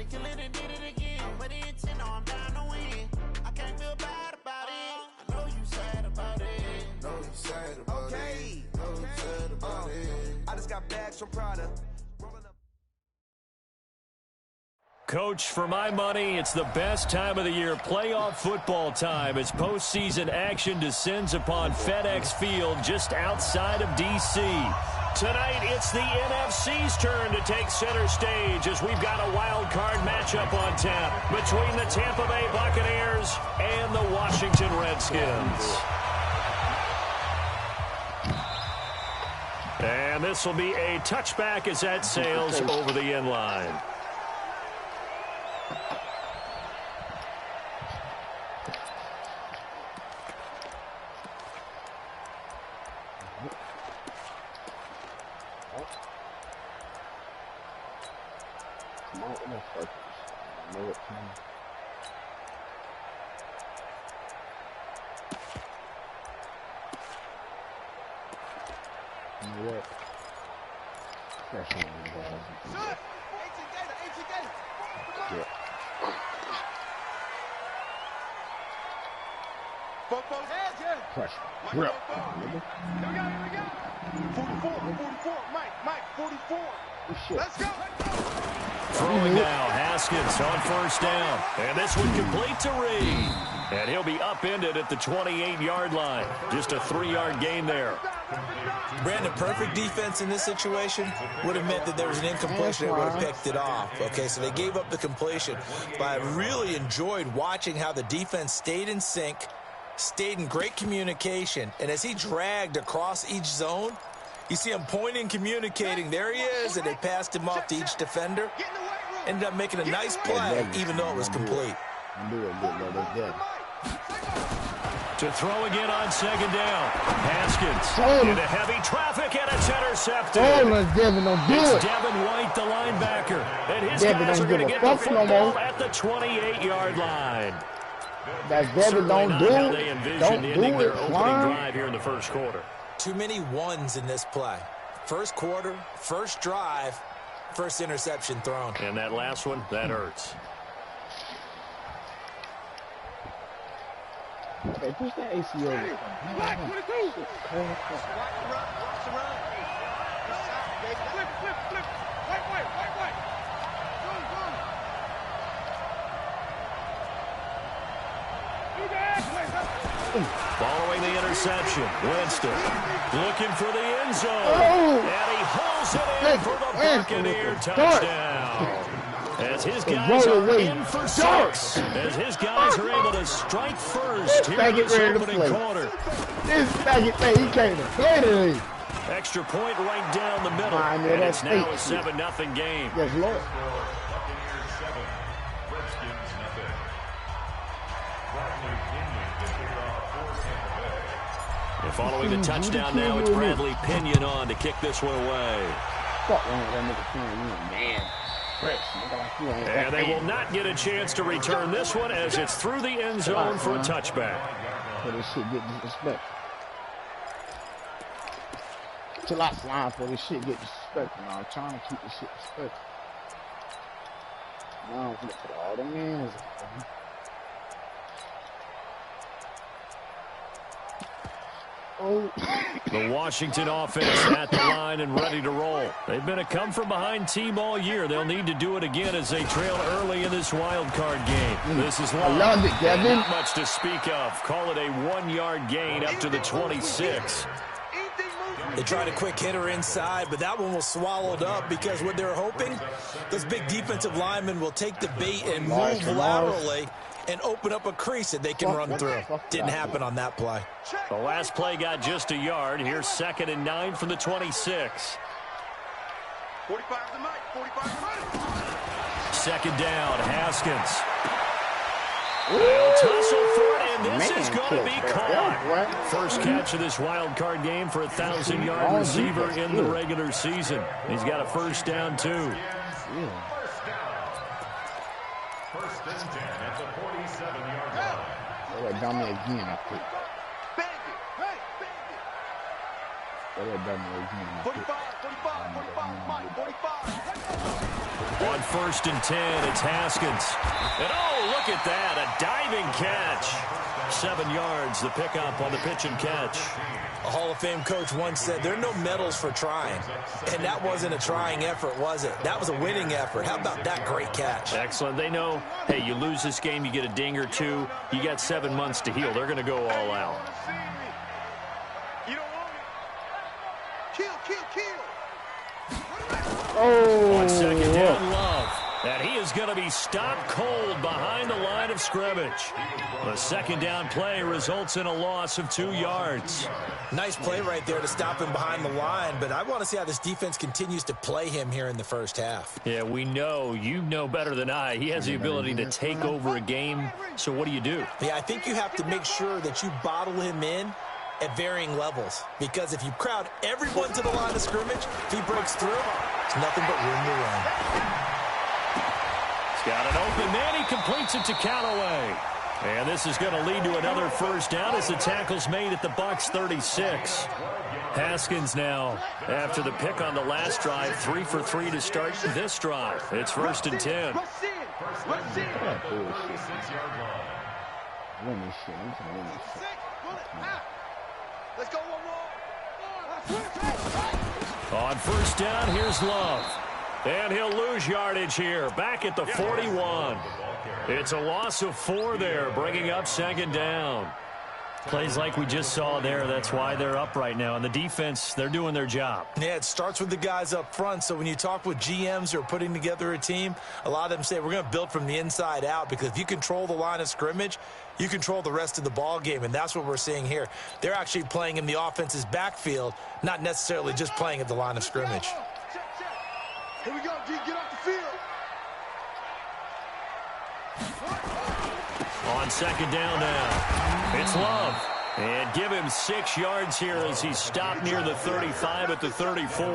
to kill it and did it again. But the intent, no, I'm down to win. I can't feel bad about it. I know you sad about it. Know you sad about it. Know you sad about it. I just got bags from Prada. Coach, for my money, it's the best time of the year, playoff football time, as postseason action descends upon FedEx Field just outside of D.C. Tonight, it's the NFC's turn to take center stage as we've got a wild card matchup on tap between the Tampa Bay Buccaneers and the Washington Redskins. And this will be a touchback as that sails over the end line. Grip. 44, Mike, 44. Let's go. Throwing now, Haskins on first down. And this one complete to Reed. And he'll be upended at the 28-yard line. Just a 3-yard gain there. Brandon, perfect defense in this situation would have meant that there was an incompletion that would have picked it off. Okay, so they gave up the completion. But I really enjoyed watching how the defense stayed in sync, stayed in great communication, and as he dragged across each zone, you see him pointing, communicating. There he is, and they passed him off to each defender. Ended up making a nice play, even though it was complete. To throw again on second down. Haskins into heavy traffic, and it's intercepted. It's Devin White, the linebacker. And his guys are going to get the football at the 28-yard line. That Devin don't do it. They envisioned ending their opening drive here in the first quarter. Too many ones in this play. First quarter, first drive, first interception thrown. And that last one, that hurts. Hey, push that ACL. Mike, what it do? Watch the run. Flip. White. Following the interception, Winston looking for the end zone. And he hauls it in for the Buccaneer touchdown. As his guys are in for 6. As his guys are able to strike first here in this opening quarter. This faggot thing, he came to play today. Extra point right down the middle. And it's now a 7-0 game. Yes, Lord. And following the touchdown now, it's Bradley Pinion on to kick this one away. Fuck that nigga, man. And they will not get a chance to return this one as it's through the end zone for a touchback. This shit get disrespectful. Till I slime for this shit get disrespectful. I'm trying to keep this shit respectful. Now I'm gonna put all them hands on. The Washington offense at the line and ready to roll. They've been a come-from-behind team all year. They'll need to do it again as they trail early in this wild card game. This is long. I love it, Devin. Not much to speak of. Call it a 1-yard gain up to the 26. They tried a quick hitter inside, but that one was swallowed up because what they're hoping, those big defensive linemen will take the bait and move laterally and open up a crease that they can run through. Didn't happen on that play. The last play got just a yard. Here's 2nd and 9 from the 26. 45 to Mike. 45 to Mike. Second down, Haskins. They'll tussle for it, and this is going to be caught. First catch of this wild card game for a 1,000-yard receiver in the regular season. He's got a first down, too. First and 10 at the 47-yard line. Down there again, I think. On 1st and 10, it's Haskins. And oh, look at that, a diving catch. 7 yards, the pickup on the pitch and catch. A Hall of Fame coach once said, there are no medals for trying. And that wasn't a trying effort, was it? That was a winning effort. How about that great catch? Excellent. They know, hey, you lose this game, you get a ding or two. You got 7 months to heal. They're going to go all out. Oh, on 2nd down, Love. And he is going to be stopped cold behind the line of scrimmage. The 2nd down play results in a loss of 2 yards. Nice play right there to stop him behind the line, but I want to see how this defense continues to play him here in the first half. Yeah, we know. You know better than I. He has the ability to take over a game, so what do? Yeah, I think you have to make sure that you bottle him in at varying levels, because if you crowd everyone to the line of scrimmage, if he breaks through, it's nothing but room to run. He's got it open, then he completes it to Callaway. And this is going to lead to another 1st down as the tackle's made at the Bucs 36. Haskins now, after the pick on the last drive, 3 for 3 to start this drive. It's 1st and 10. Let's go one more. On 1st down, here's Love. And he'll lose yardage here, back at the 41. It's a loss of 4 there, bringing up 2nd down. Plays like we just saw there, that's why they're up right now. And the defense, they're doing their job. Yeah, it starts with the guys up front. So when you talk with GMs who are putting together a team, a lot of them say we're going to build from the inside out, because if you control the line of scrimmage, you control the rest of the ball game, and that's what we're seeing here. They're actually playing in the offense's backfield, not necessarily just playing at the line of scrimmage. Here we go, G, get off the field. On 2nd down now, it's Love. And give him 6 yards here as he's stopped near the 35 at the 34.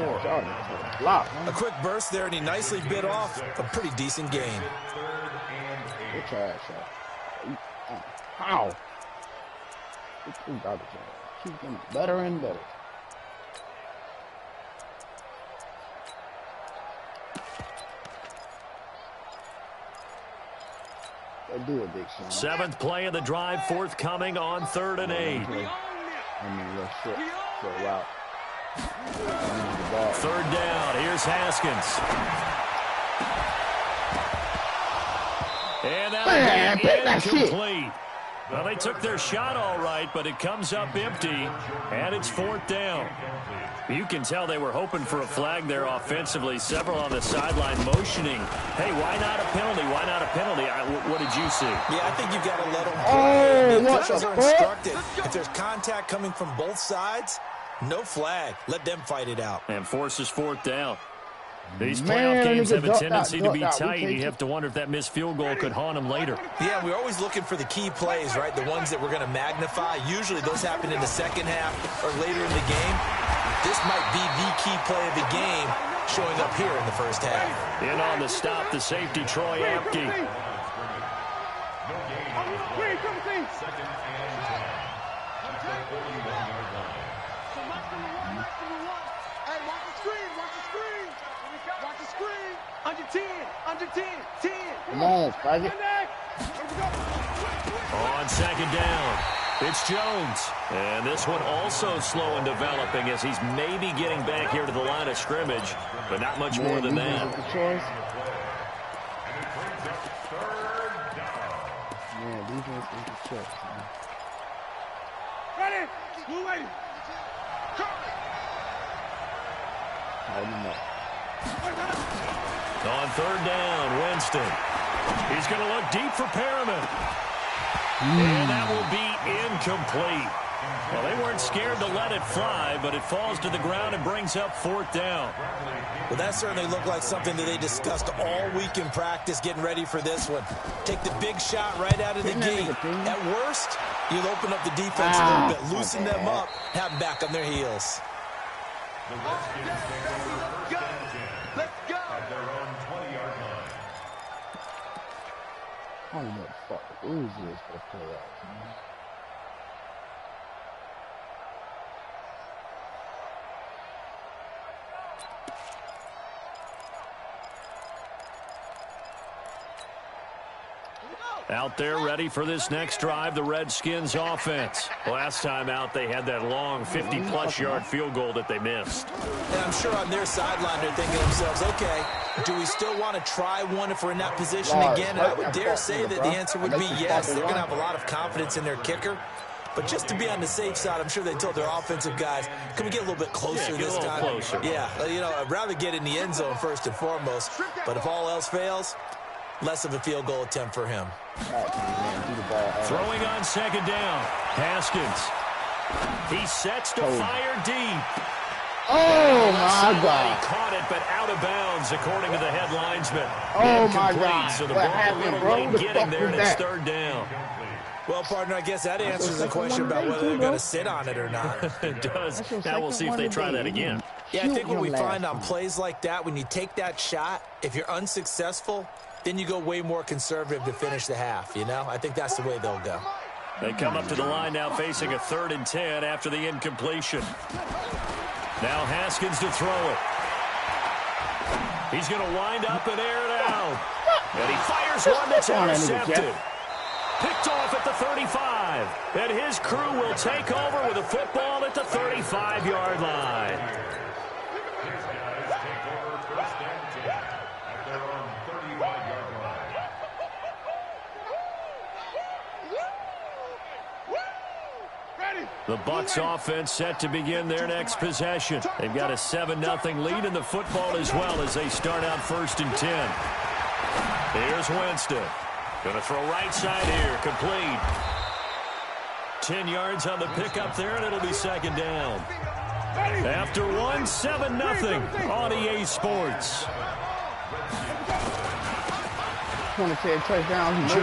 A quick burst there, and he nicely bit off a pretty decent gain. How? Keep getting better and better. Do it, Big Sean. 7th play of the drive, forthcoming on 3rd and 8. 3rd down, here's Haskins. And that'll be incomplete. Well, they took their shot all right, but it comes up empty, and it's 4th down. You can tell they were hoping for a flag there offensively. Several on the sideline motioning. Hey, why not a penalty? Why not a penalty? What did you see? Yeah, I think you've got to let them play. The officials are instructed. If there's contact coming from both sides, no flag. Let them fight it out. And forces 4th down. These playoff games have a tendency to be tight. You have to wonder if that missed field goal could haunt them later. Yeah, we're always looking for the key plays, right? The ones that we're going to magnify. Usually those happen in the second half or later in the game. This might be the key play of the game showing up here in the first half. In on the stop, the safety, Troy Apke. Under 10, 10. Come on, Faggot. On 2nd down, it's Jones. And this one also slow in developing as he's maybe getting back here to the line of scrimmage, but not much more than that. Man, defense is the choice. Ready? Blue lady. On 3rd down, Winston. He's going to look deep for Perriman. And that will be incomplete. Well, they weren't scared to let it fly, but it falls to the ground and brings up 4th down. Well, that certainly looked like something that they discussed all week in practice getting ready for this one. Take the big shot right out of the gate. At worst, you'll open up the defense a little bit, loosen them up, have them back on their heels. Let's go. I don't know what the fuck the rules is for the playoffs, man. Out there ready for this next drive, the Redskins offense. Last time out, they had that long 50-plus yard field goal that they missed. And I'm sure on their sideline they're thinking to themselves, okay, do we still want to try one if we're in that position again? And I would dare say that the answer would be yes. They're going to have a lot of confidence in their kicker. But just to be on the safe side, I'm sure they told their offensive guys, can we get a little bit closer this time? Closer. Yeah, you know, I'd rather get in the end zone first and foremost. But if all else fails, less of a field goal attempt for him. Throwing on second down. Haskins. He sets to fire deep. Oh, my God. He caught it, but out of bounds, according to the head linesman. Oh, my God. So the ball a little late getting there, and it's third down. Well, partner, I guess that answers the question about whether they're going to sit on it or not. It does. Now we'll see if they try that again. Yeah, I think what we find on plays like that, when you take that shot, if you're unsuccessful, then you go way more conservative to finish the half, you know? I think that's the way they'll go. They come up to the line now facing a 3rd and 10 after the incompletion. Now Haskins to throw it. He's going to wind up and air it out. And he fires one that's intercepted. Picked off at the 35. And his crew will take over with a football at the 35-yard line. These guys take over first and 10 at their own 35-yard line. The Bucs offense set to begin their next possession. They've got a 7-0 lead in the football as well as they start out 1st and 10. Here's Winston. Going to throw right side here. Complete. 10 yards on the pickup there, and it'll be second down. After 7-0 on EA Sports. 20 touchdowns.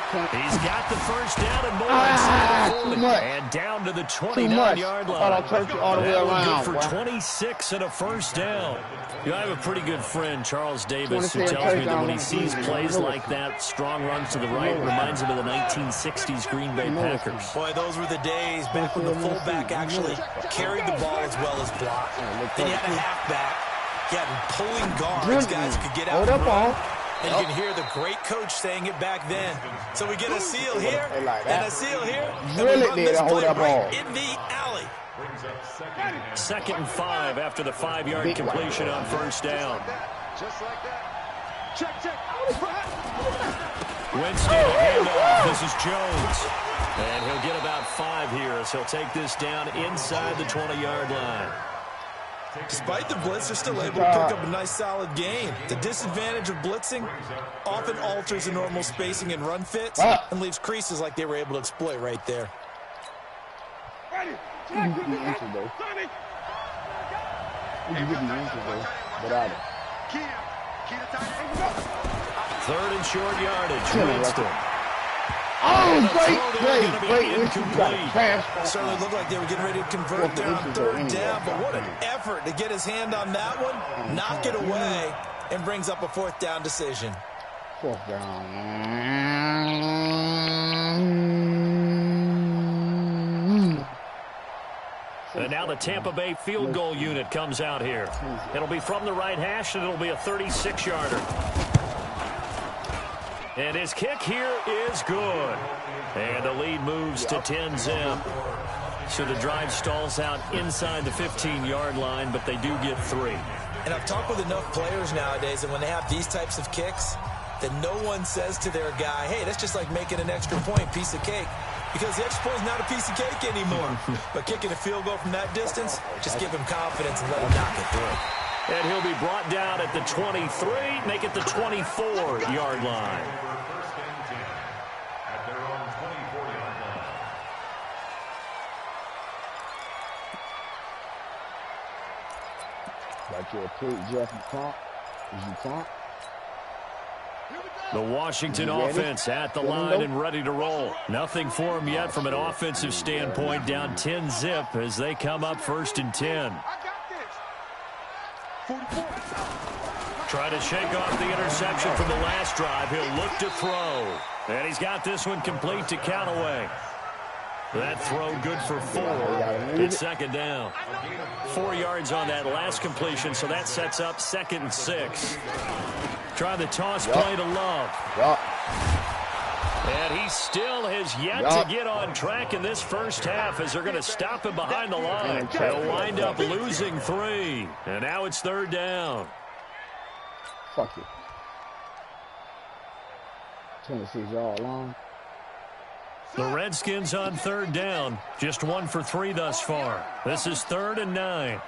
He's got the first down and more inside the 40. And down to the 29-yard line. All the way around. Good for 26 and a first down. You know, I have a pretty good friend, Charles Davis, who tells me that when he sees plays like that, strong runs to the right, reminds him of the 1960s Green Bay Packers. Boy, those were the days back when the fullback actually carried the ball as well as blocked. Then you had a halfback. You had pulling guards, guys who could get out and run. And you can hear the great coach saying it back then. So we get a seal here and a seal here. And we run this play right in the alley. 2nd and 5 after the 5-yard completion on first down. Just like that. Check. Winston, handoff. This is Jones. And he'll get about 5 here as he'll take this down inside the 20-yard line. Despite the blitz, they're still able to pick up a nice solid gain. The disadvantage of blitzing often alters the normal spacing and run fits and leaves creases like they were able to exploit right there. You can get the answer, though. Without it. 3rd and short yardage. Winston. Oh, great. Certainly looked like they were getting ready to convert there on 3rd down, but what an effort to get his hand on that one, knock it away, and brings up a 4th down decision. 4th down. And now the Tampa Bay field goal unit comes out here. It'll be from the right hash, and it'll be a 36-yarder. And his kick here is good. And the lead moves to 10-0. So the drive stalls out inside the 15-yard line, but they do get 3. And I've talked with enough players nowadays, and when they have these types of kicks, that no one says to their guy, hey, that's just like making an extra point, piece of cake. Because the extra point is not a piece of cake anymore. But kicking a field goal from that distance, just give him confidence and let him knock it through. And he'll be brought down at the 23, make it the 24-yard line. Like your plate, Jeff and Pop. Is you Pop? The Washington offense at the line and ready to roll. Nothing for them yet from an offensive standpoint, down 10-0 as they come up 1st and 10. Try to shake off the interception from the last drive. He'll look to throw. And he's got this one complete to Callaway. That throw good for 4. It's 2nd down. 4 yards on that last completion, so that sets up 2nd and 6. Try the toss play to Love. And he still has yet to get on track in this first half as they're going to stop him behind the line. They'll wind up losing 3. And now it's 3rd down. Fuck it. 26 yard long. The Redskins on 3rd down. Just 1 for 3 thus far. This is 3rd and 9.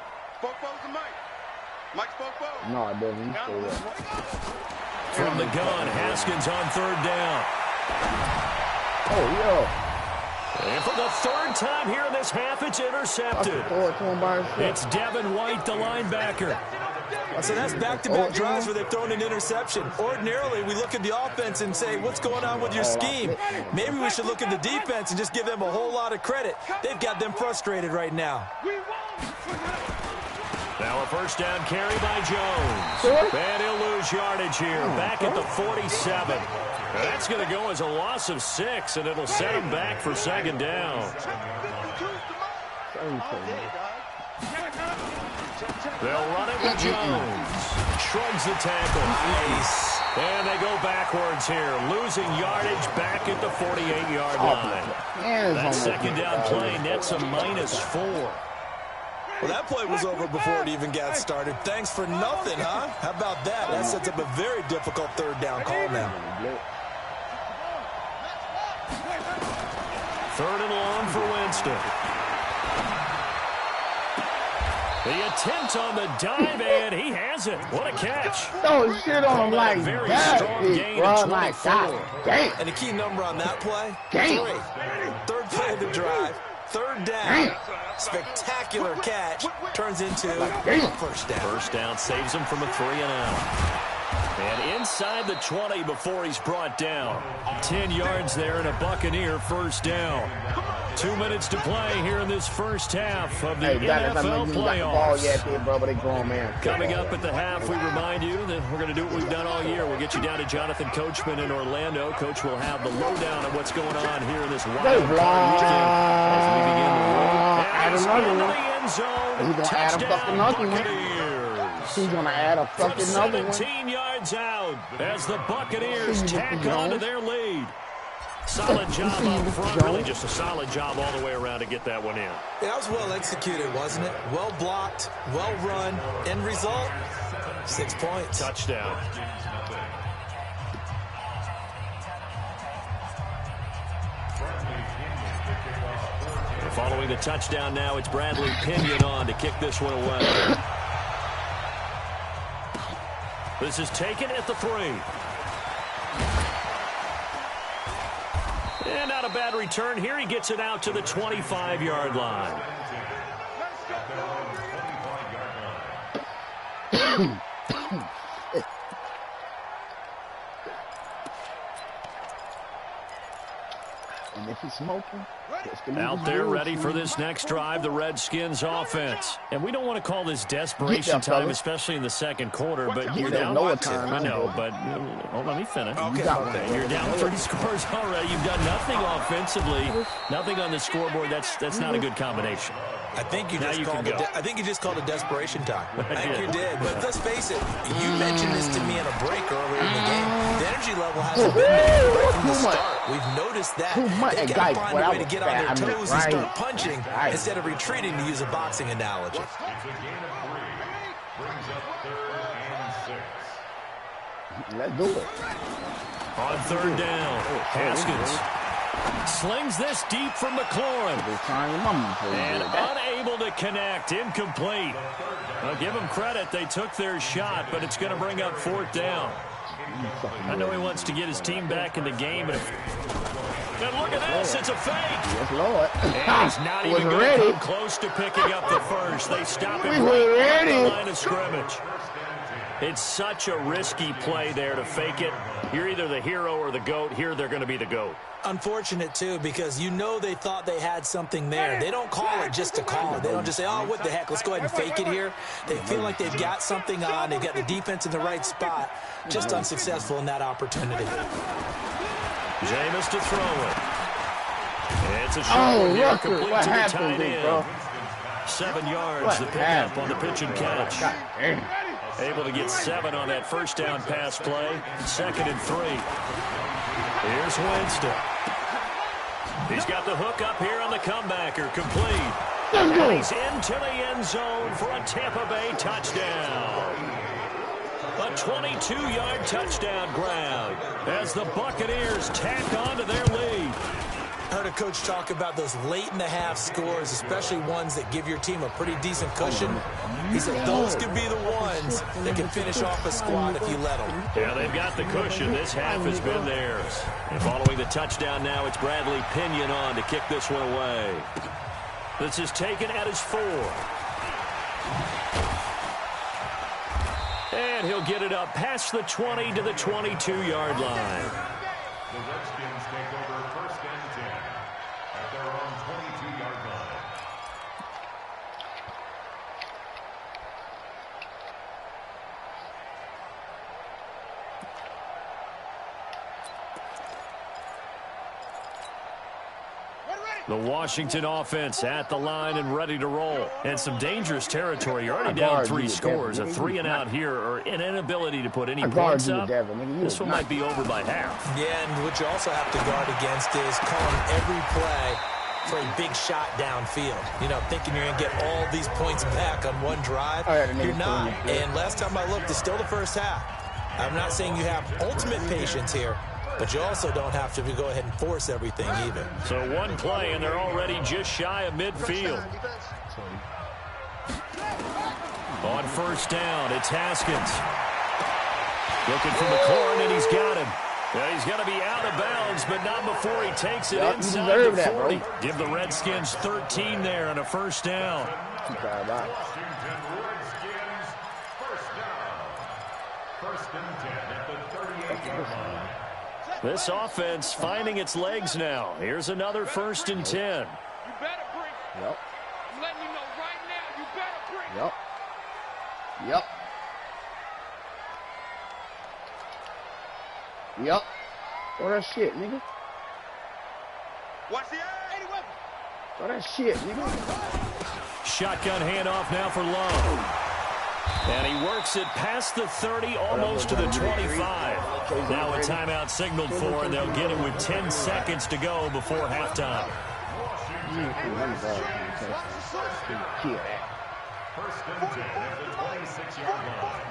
No, it doesn't. From the gun, Haskins on 3rd down. Oh, yo. And for the 3rd time here in this half, it's intercepted. It's Devin White, the linebacker. So that's back-to-back drives where they've thrown an interception. Ordinarily, we look at the offense and say, what's going on with your scheme? Maybe we should look at the defense and just give them a whole lot of credit. They've got them frustrated right now. Now a first down carry by Jones. And he'll lose yardage here. Back at the 47. That's going to go as a loss of 6, and it'll set him back for 2nd down. They'll run it with Jones. Shrugs the tackle. Nice. And they go backwards here, losing yardage back at the 48-yard line. That 2nd down play nets a -4. Well, that play was over before it even got started. Thanks for nothing, huh? How about that? That sets up a very difficult 3rd down call now. 3rd and long for Winston. The attempt on the dive, and he has it. What a catch. Throw shit on him like very that, strong gain bro. of 24. Damn. And the key number on that play? Damn. 3. 3rd play of the drive. 3rd down. Spectacular catch. Turns into a first down. First down saves him from a 3-and-out. And inside the 20 before he's brought down. 10 yards there and a Buccaneer first down. 2 minutes to play here in this first half of the NFL playoffs. Coming up at the half, we remind you that we're going to do what we've done all year. We'll get you down to Jonathan Coachman in Orlando. Coach will have the lowdown of what's going on here in this wild card weekend as we begin the road. And he's into the end zone. Touchdown Buccaneers. He's going to add a fucking another one. 17 yards out as the Buccaneers tack on to their lead. Solid job up front. Really just a solid job all the way around to get that one in. Yeah, that was well executed, wasn't it? Well blocked, well run. End result, 6 points. Touchdown. Following the touchdown now, it's Bradley Pinion on to kick this one away. This is taken at the 3. And not a bad return here. He gets it out to the 25-yard line. And if he's smoking, out there ready for this next drive, the Redskins offense. And we don't want to call this desperation time, especially in the second quarter, but you're down. I know, but let me finish. Okay. You're down 3 scores already. You've done nothing offensively, nothing on the scoreboard. That's not a good combination. I think you just called it desperation time. I think you did. But let's face it, you mentioned this to me in a break earlier in the game. The energy level hasn't been there from the start. We've noticed that. They've got to find a way to get on their toes and start punching instead of retreating, to use a boxing analogy. Let's do it. On 3rd down, Haskins slings this deep from McLaurin. And unable to connect. Incomplete. I'll give them credit. They took their shot, but it's going to bring up 4th down. I know he wants to get his team back in the game. And look at this. It's a fake. Yes, Lord. And he's not even going to come close to picking up the first. They stop him right on the line of scrimmage. It's such a risky play there to fake it. You're either the hero or the GOAT. Here, they're going to be the GOAT. Unfortunate, too, because you know they thought they had something there. They don't call it just to call it. They don't just say, oh, what the heck, let's go ahead and fake it here. They feel like they've got something on. They've got the defense in the right spot. Just unsuccessful in that opportunity. Jameis to throw it. It's a short one here, complete to the tight end. 7 yards, the pickup on the pitch and catch. Able to get 7 on that first down pass play. 2nd and 3. Here's Winston. He's got the hook up here on the comebacker. Complete. And he's into the end zone for a Tampa Bay touchdown. A 22-yard touchdown grab as the Buccaneers tack on to their lead. I heard a coach talk about those late-in-the-half scores, especially ones that give your team a pretty decent cushion. He said those could be the ones that can finish off a squad if you let them. Yeah, they've got the cushion. This half has been theirs. And following the touchdown now, it's Bradley Pinion on to kick this one away. This is taken at his 4. And he'll get it up past the 20 to the 22-yard line. The Redskins take over 1st and 10 at their own 22-yard line. The Washington offense at the line and ready to roll. And some dangerous territory. You're already down 3 scores. A 3-and-out here or an inability to put any points up. This one might be over by half. Yeah, and what you also have to guard against is calling every play for a big shot downfield. You know, thinking you're going to get all these points back on one drive. You're not. And last time I looked, it's still the first half. I'm not saying you have ultimate patience here, but you also don't have to go ahead and force everything either. So one play, and they're already just shy of midfield. On 1st down, it's Haskins. Looking for McLaurin, and he's got him. Yeah, he's going to be out of bounds, but not before he takes it inside the 40. Give the Redskins 13 there on a 1st down. Washington Redskins, 1st down. 1st and 10 at the 38-yard line. This offense finding its legs now. Here's another 1st and 10. You better bring. Yep. I'm letting you know right now, you better bring. Yep. Yep. Yep. Throw that shit, nigga. Watch the 81. Throw that shit, nigga. Shotgun handoff now for Lowe. And he works it past the 30, almost to the 25. Now a timeout signaled for, and they'll get it with 10 seconds to go before halftime. 1st and 10 at the 26-yard line.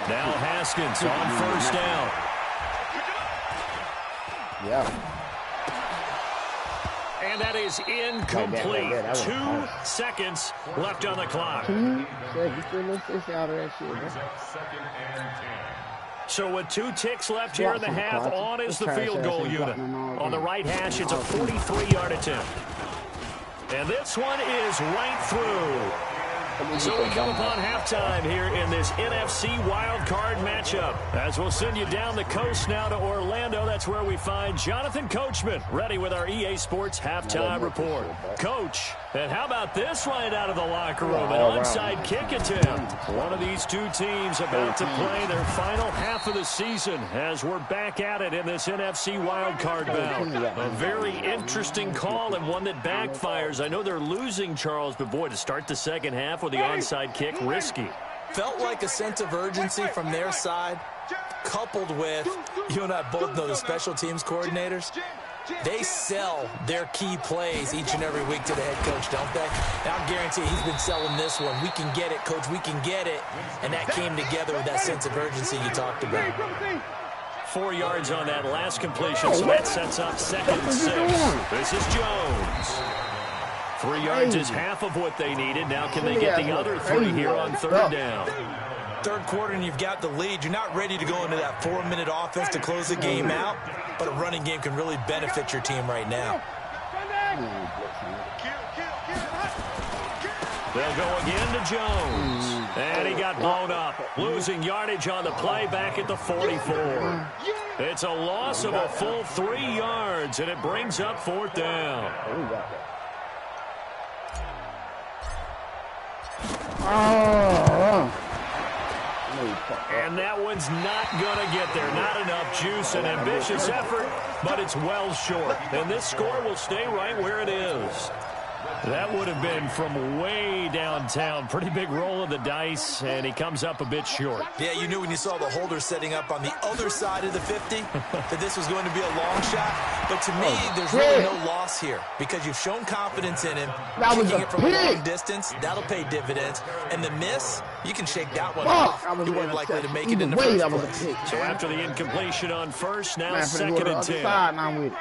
Now Haskins on 1st down. Yeah. And that is incomplete. 2 seconds left on the clock. So with 2 ticks left here in the half, on is the field goal unit. On the right hash, it's a 43-yard attempt. And this one is right through. So we come upon halftime here in this NFC wildcard matchup. As we'll send you down the coast now to Orlando. That's where we find Jonathan Coachman ready with our EA Sports halftime report. Coach, and how about this right out of the locker room? An onside kick attempt. One of these 2 teams about to play their final half of the season as we're back at it in this NFC wildcard bout. A very interesting call and one that backfires. I know they're losing, Charles, but boy, to start the second half with the onside kick, risky. Felt like a sense of urgency from their side, coupled with, you and I both know the special teams coordinators. They sell their key plays each and every week to the head coach, don't they? And I guarantee he's been selling this one. We can get it, coach, we can get it. And that came together with that sense of urgency you talked about. 4 yards on that last completion, so that sets up 2nd and 6. This is Jones. 3 yards is half of what they needed. Now can they get the other 3 here on 3rd down? 3rd quarter and you've got the lead. You're not ready to go into that 4-minute offense to close the game out, but a running game can really benefit your team right now. They'll go again to Jones. And he got blown up. Losing yardage on the play back at the 44. It's a loss of a full 3 yards, and it brings up 4th down. And that one's not going to get there. Not enough juice. An ambitious effort, but it's well short. And this score will stay right where it is. That would have been from way downtown. Pretty big roll of the dice, and he comes up a bit short. Yeah, you knew when you saw the holder setting up on the other side of the 50 that this was going to be a long shot. But to me, there's really no loss here because you've shown confidence in him. Kicking it from a long distance, that'll pay dividends. And the miss, you can shake that one off. You weren't likely to make it in the first place. So after the incompletion on first, now second and 10.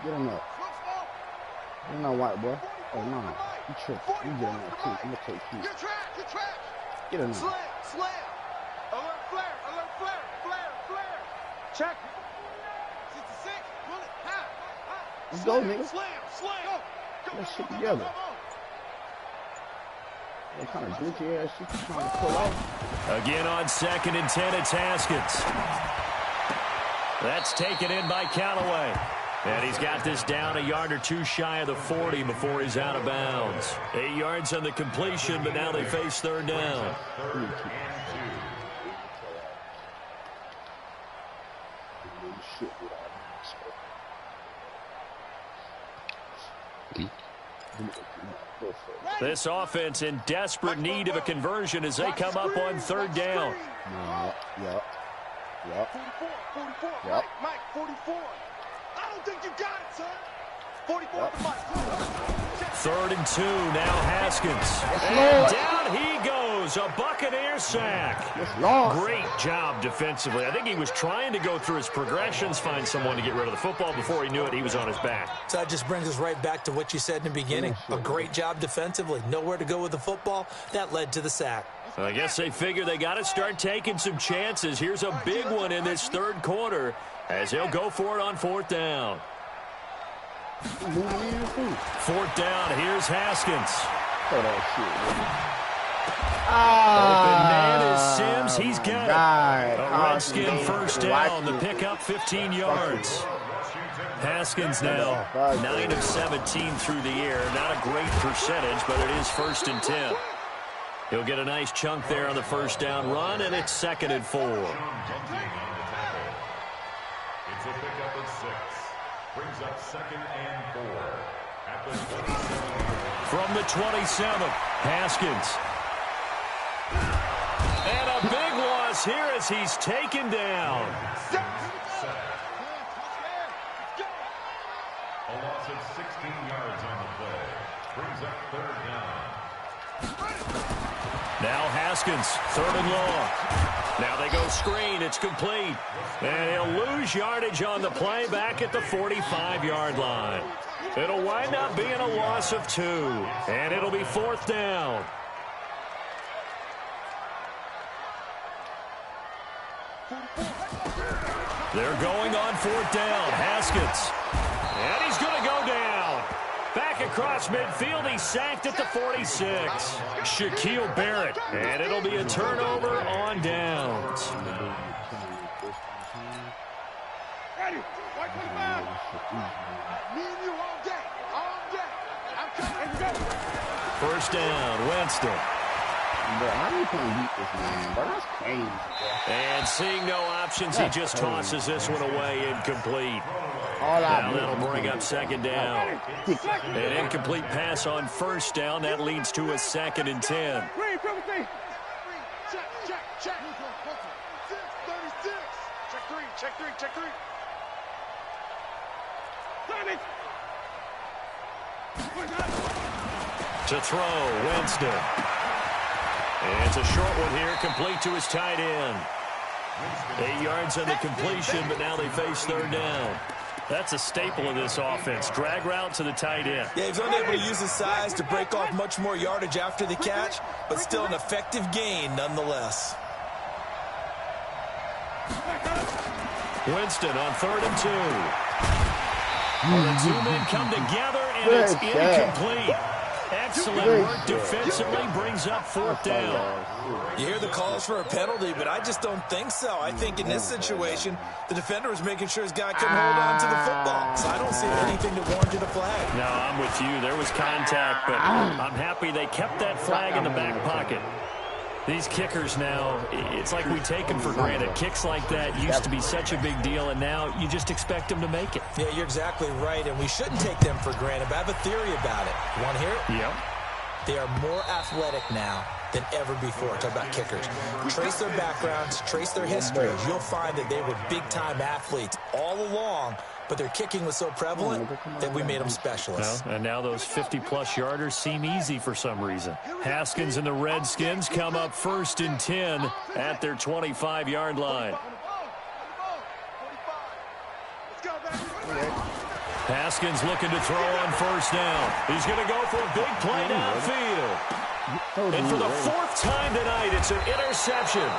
Get him up. Get him up, white boy. Oh, no. You tripping. You get him up, too. I'm going to take you. Get him up. Slam. Alert flare. Flare. Check. 66. Pull it. High. Let's go, nigga. Slam. Get that shit together. What kind of glitchy ass shit you trying to pull out? Again on second and 10, it's Haskins. That's taken in by Callaway. And he's got this down a yard or two shy of the 40 before he's out of bounds. 8 yards on the completion, but now they face third down. This offense in desperate need of a conversion as they come up on third down. Yep. Mike, 44. I don't think you got it, son. 44 to Mike. Third and 2, now Haskins. And down he goes, a Buccaneer sack. Great job defensively. I think he was trying to go through his progressions, find someone to get rid of the football. Before he knew it, he was on his back. So that just brings us right back to what you said in the beginning. A great job defensively. Nowhere to go with the football. That led to the sack. I guess they figure they got to start taking some chances. Here's a big one in this third quarter as he'll go for it on fourth down. Fourth down, here's Haskins. Open man is Sims. He's got it. A Redskin first down. The pickup 15 yards. Haskins now 9 of 17 through the air. Not a great percentage, but it is first and 10. He'll get a nice chunk there on the first down run, and it's second and 4. It's a pickup of 6. Brings up second and 4. At the 27. From the 27, Haskins. And a big loss here as he's taken down. A loss of 16 yards on the play. Brings up third down. Now Haskins, third and long. Now they go screen. It's complete. And he'll lose yardage on the play back at the 45-yard line. It'll wind up being a loss of 2. And it'll be fourth down. They're going on fourth down. Haskins. And he's going to go down. Back across midfield, he's sacked at the 46. Shaquille Barrett, and it'll be a turnover on downs. Ready. White 25. Me and you all day. I'm coming. First down, Winston. How you can't beat this man? Bro, that's crazy, bro. And seeing no options, he just tosses this one away incomplete. Now that'll bring up second down. An incomplete pass on first down. That leads to a second and 10. Check. 36. Check 3. 30. To throw, Winston. And it's a short one here, complete to his tight end. 8 yards on the completion, but now they face third down. That's a staple of this offense. Drag route to the tight end. Yeah, he's unable to use his size to break off much more yardage after the catch, but still an effective gain nonetheless. Winston on third and 2. The two men come together, and it's incomplete. Excellent work defensively, brings up fourth down. You hear the calls for a penalty, but I just don't think so. I think in this situation, the defender was making sure his guy couldn't hold on to the football. So I don't see anything that warranted a flag. No, I'm with you. There was contact, but I'm happy they kept that flag in the back pocket. These kickers now, it's like we take them for granted. Kicks like that used to be such a big deal, and now you just expect them to make it. Yeah, you're exactly right, and we shouldn't take them for granted, but I have a theory about it. You want to hear it? Yep. They are more athletic now than ever before. Talk about kickers. Trace their backgrounds, trace their histories. You'll find that they were big-time athletes all along, but their kicking was so prevalent that we made them specialists. Well, and now those 50-plus yarders seem easy for some reason. Haskins and the Redskins come up 1st and 10 at their 25-yard line. Haskins looking to throw on 1st down. He's going to go for a big play downfield. And for the 4th time tonight, it's an interception.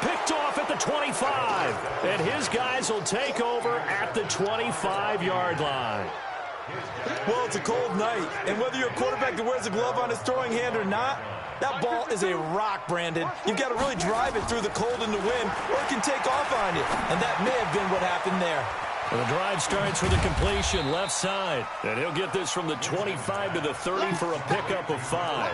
Picked off at the 25. And his guys will take over at the 25-yard line. Well, it's a cold night, and whether you're a quarterback that wears a glove on his throwing hand or not, that ball is a rock, Brandon. You've got to really drive it through the cold and the wind, or it can take off on you. And that may have been what happened there. The drive starts with a completion left side. And he'll get this from the 25 to the 30 for a pickup of 5.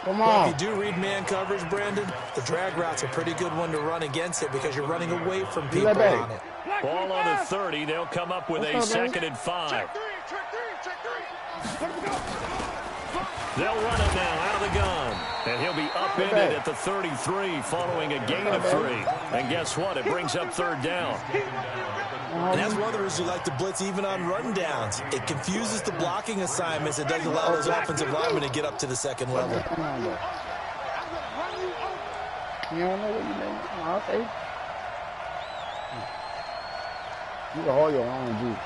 Come Well, on. if you do read man coverage, Brandon, the drag route's a pretty good one to run against it because you're running away from people on it. Ball on the 30. They'll come up with a 2nd and 5. They'll run it now out of the gun. And he'll be upended at the 33 following a gain of 3. And guess what? It brings up 3rd down. And that's one of the reasons you like to blitz even on run downs. It confuses the blocking assignments. It doesn't allow those offensive linemen to get up to the 2nd level. You don't know what you mean? I'll say. You can hold your own juice,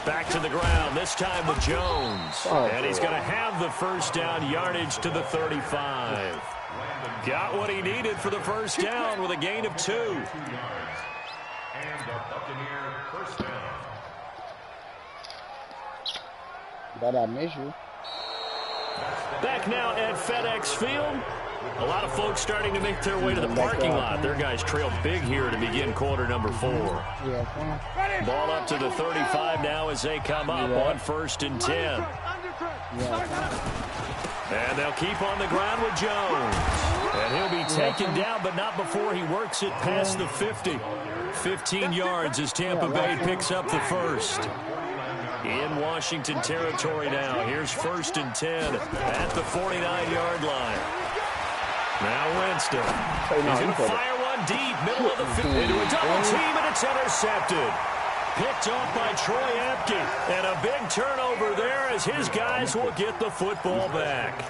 Back to the ground, this time with Jones. And he's going to have the 1st down yardage to the 35. Got what he needed for the 1st down with a gain of 2. And the Buccaneer 1st down. But I miss you. Back now at FedEx Field. A lot of folks starting to make their way to the parking lot. Their guys trail big here to begin quarter number 4. Yeah, Ball up to the 35 now as they come up on 1st and 10. And they'll keep on the ground with Jones. And he'll be taken down, but not before he works it past the 50. 15 yards as Tampa Bay picks up the 1st. In Washington territory now. Here's 1st and 10 at the 49-yard line. Now Winston. He's going to fire one deep, middle of the field, into a double team, and it's intercepted. Picked off by Troy Apke. And a big turnover there as his guys will get the football back.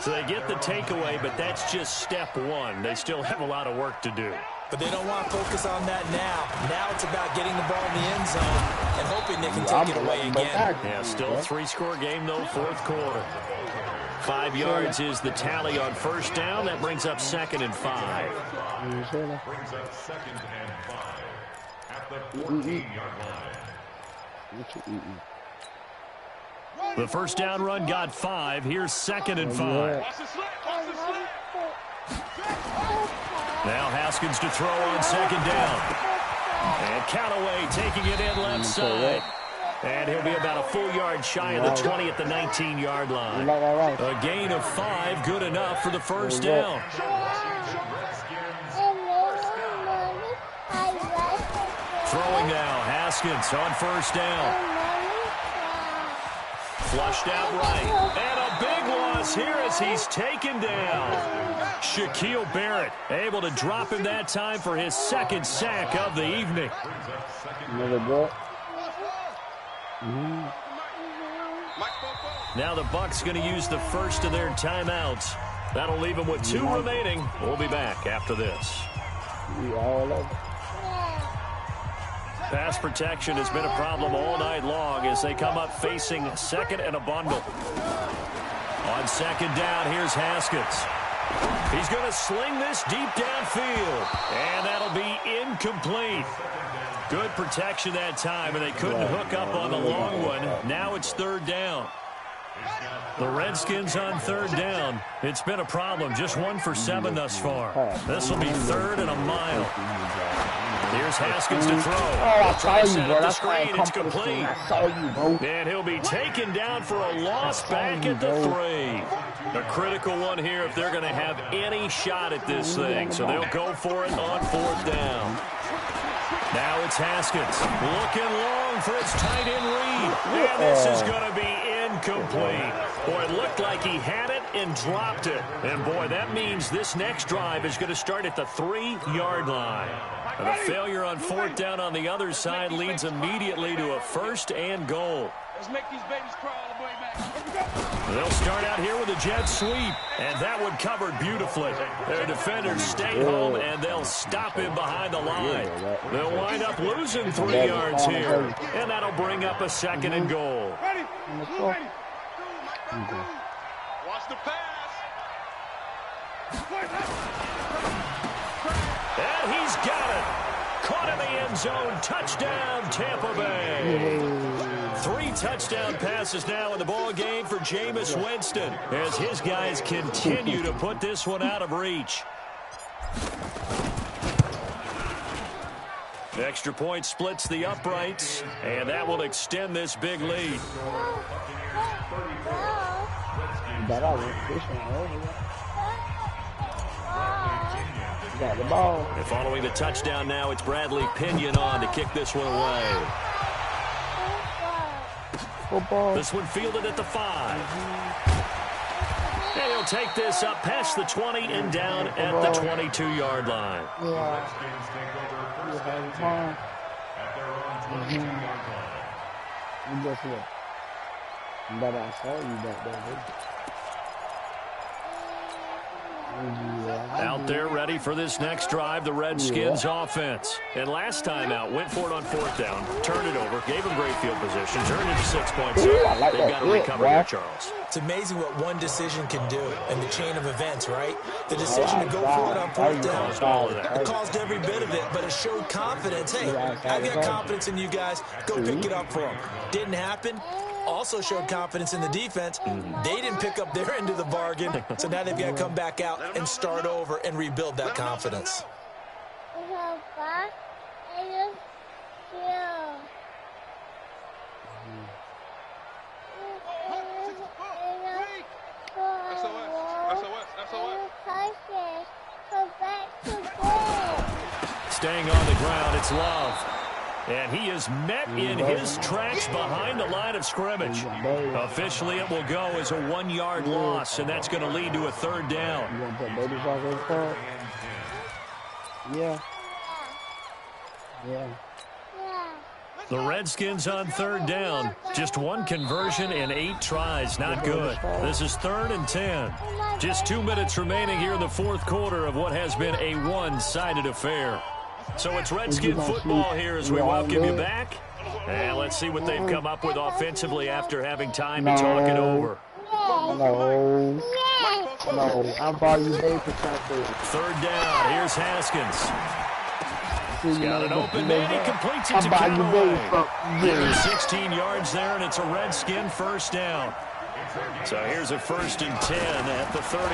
So they get the takeaway, but that's just step 1. They still have a lot of work to do. But they don't want to focus on that now. Now it's about getting the ball in the end zone and hoping they can take it away again. Yeah, still a 3-score game, though, 4th quarter. 5 yards is the tally on 1st down. That brings up 2nd and 5. Brings up 2nd and 5 at the 14-yard line. The 1st down run got 5. Here's 2nd and 5. Now Haskins to throw on 2nd down. And Callaway taking it in left side. And he'll be about a full yard shy of the 20 at the 19-yard line. A gain of 5, good enough for the 1st down. Throwing now, Haskins on 1st down. Flushed out right. And a big loss here as he's taken down. Shaquille Barrett able to drop him that time for his 2nd sack of the evening. Now the Bucs going to use the 1st of their timeouts. That'll leave them with 2 remaining. We'll be back after this. Pass protection has been a problem all night long as they come up facing 2nd and a bundle. On 2nd down, here's Haskins. He's going to sling this deep downfield, and that'll be incomplete. Good protection that time, and they couldn't hook up on the long one. Now it's 3rd down. The Redskins on third down. It's been a problem. Just 1 for 7 thus far. This will be 3rd and a mile. Here's Haskins to throw. I saw you, bro. That's screen. It's complete. I saw you, bro. And he'll be taken down for a loss back at the 3. A critical one here if they're going to have any shot at this thing. So they'll go for it on 4th down. Now it's Haskins looking long for his tight end read. And this is going to be incomplete. Boy, it looked like he had it and dropped it. And, boy, that means this next drive is going to start at the 3-yard line. And a failure on 4th down on the other side leads immediately to a 1st and goal. Let's make these babies cry all the way back. They'll start out here with a jet sweep, and that one covered beautifully. Their defenders stay home, and they'll stop him behind the line. They'll wind up losing 3 yards here, and that'll bring up a 2nd and goal. Ready? Ready? Watch the pass. And he's got it. Caught in the end zone. Touchdown, Tampa Bay. 3 touchdown passes now in the ball game for Jameis Winston as his guys continue to put this one out of reach. Extra point splits the uprights, and that will extend this big lead. Got the ball. And following the touchdown now, it's Bradley Pinion on to kick this one away. Football. This one fielded at the 5. And he'll take this up past the 20 and down at the 22-yard line. And guess what? But I saw you back there. Out there ready for this next drive, the Redskins offense. And last time out, went for it on 4th down, turned it over, gave them great field position, turned into 6 points. They've got to recover here, Charles. It's amazing what one decision can do in the chain of events, right? The decision to go for it on 4th down, it caused every bit of it, but it showed confidence. Hey, I've got confidence in you guys. Go pick it up for them. Didn't happen. Also showed confidence in the defense. They didn't pick up their end of the bargain, so now they've got to come back out and start over and rebuild that confidence. Staying on the ground, it's Love. And he is met in his tracks behind the line of scrimmage. Officially, it will go as a 1-yard loss, and that's going to lead to a 3rd down. You want to put babies off his car? Yeah. Yeah. The Redskins on 3rd down. Just 1 conversion in 8 tries. Not good. This is 3rd and 10. Just 2 minutes remaining here in the 4th quarter of what has been a one-sided affair. So it's Redskin football here as we welcome you back. And let's see what they've come up with offensively after having time to talk it over. No. I'm calling you baby protector. 3rd down. Here's Haskins. He's got an open man. He completes it to Callaway. 16 yards there, and it's a Redskin 1st down. So here's a 1st and 10 at the 38.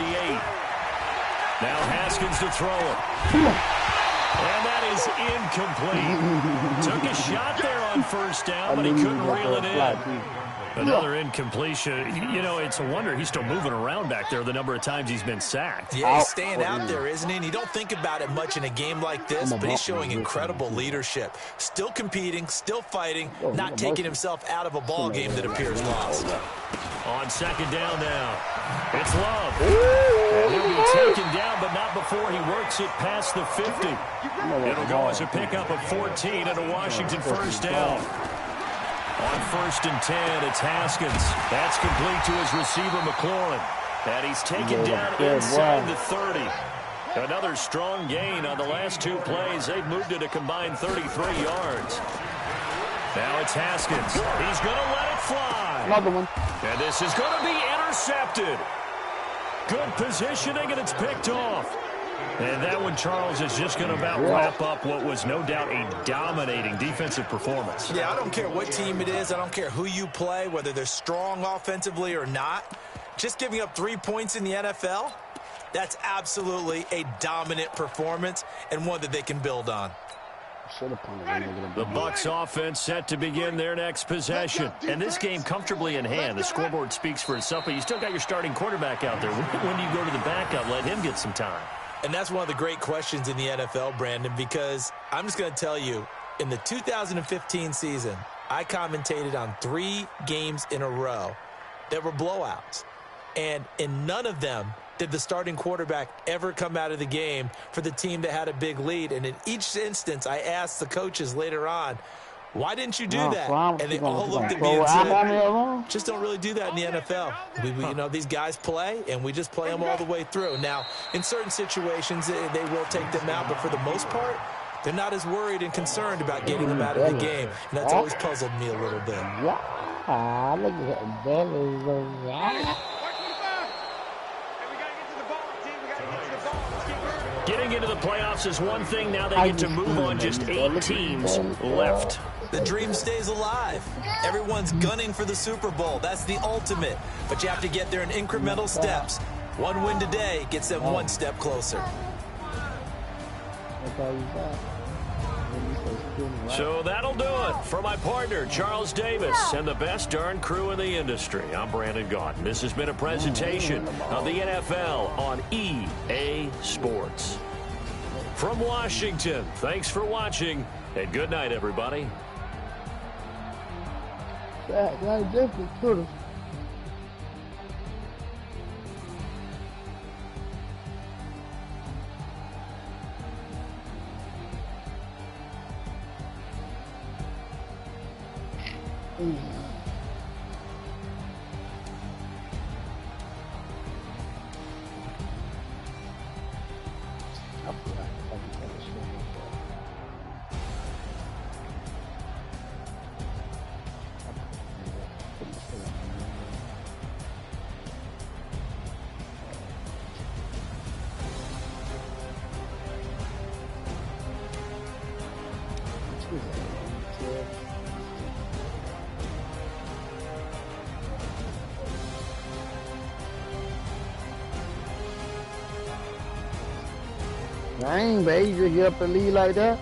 Now Haskins to throw it. And that is incomplete. Took a shot there on 1st down, but he couldn't reel it in. Another incompletion. You know, it's a wonder he's still moving around back there the number of times he's been sacked. Yeah, he's staying out there, isn't he? And you don't think about it much in a game like this, but he's showing incredible leadership. Still competing, still fighting, not taking himself out of a ball game that appears lost. On 2nd down now, it's Love. And he'll be taken down, but not before he works it past the 50. It'll go as a pickup of 14 and a Washington 1st down. On 1st and 10, it's Haskins. That's complete to his receiver, McLaurin. And he's taken down inside the 30. Another strong gain on the last 2 plays. They've moved it a combined 33 yards. Now it's Haskins. He's going to let it fly. Another one. And this is going to be intercepted. Good positioning, and it's picked off. And that one, Charles, is just going to about wrap up what was no doubt a dominating defensive performance. Yeah, I don't care what team it is. I don't care who you play, whether they're strong offensively or not. Just giving up 3 points in the NFL, that's absolutely a dominant performance and one that they can build on. The Bucs offense set to begin their next possession. And this game comfortably in hand. The scoreboard speaks for itself, but you still got your starting quarterback out there. When do you go to the backup, let him get some time? And that's one of the great questions in the NFL, Brandon, because I'm just going to tell you, in the 2015 season, I commentated on 3 games in a row that were blowouts. And in none of them did the starting quarterback ever come out of the game for the team that had a big lead. And in each instance, I asked the coaches later on, why didn't you do that? And they all looked at me and said, just don't really do that in the NFL. You know, these guys play, and we just play them all the way through. Now, in certain situations, they will take them out, but for the most part, they're not as worried and concerned about getting them out of the game. And that's always puzzled me a little bit. Getting into the playoffs is one thing. Now they get to move on. Just 8 teams left. The dream stays alive. Everyone's gunning for the Super Bowl. That's the ultimate. But you have to get there in incremental steps. One win today gets them one step closer. So that'll do it for my partner, Charles Davis, and the best darn crew in the industry. I'm Brandon Gaudin. This has been a presentation of the NFL on EA Sports. From Washington, thanks for watching, and good night, everybody. Dang, baby, you just get up and leave like that?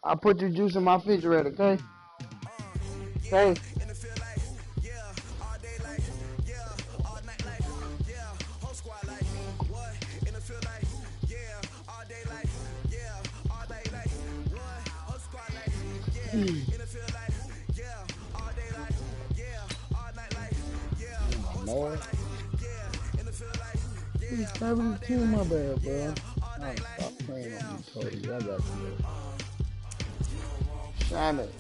I'll put your juice in my refrigerator, okay? Okay. Lord. 72, my bad, bro. Stop playing on me, Cody. I got you. Shine it.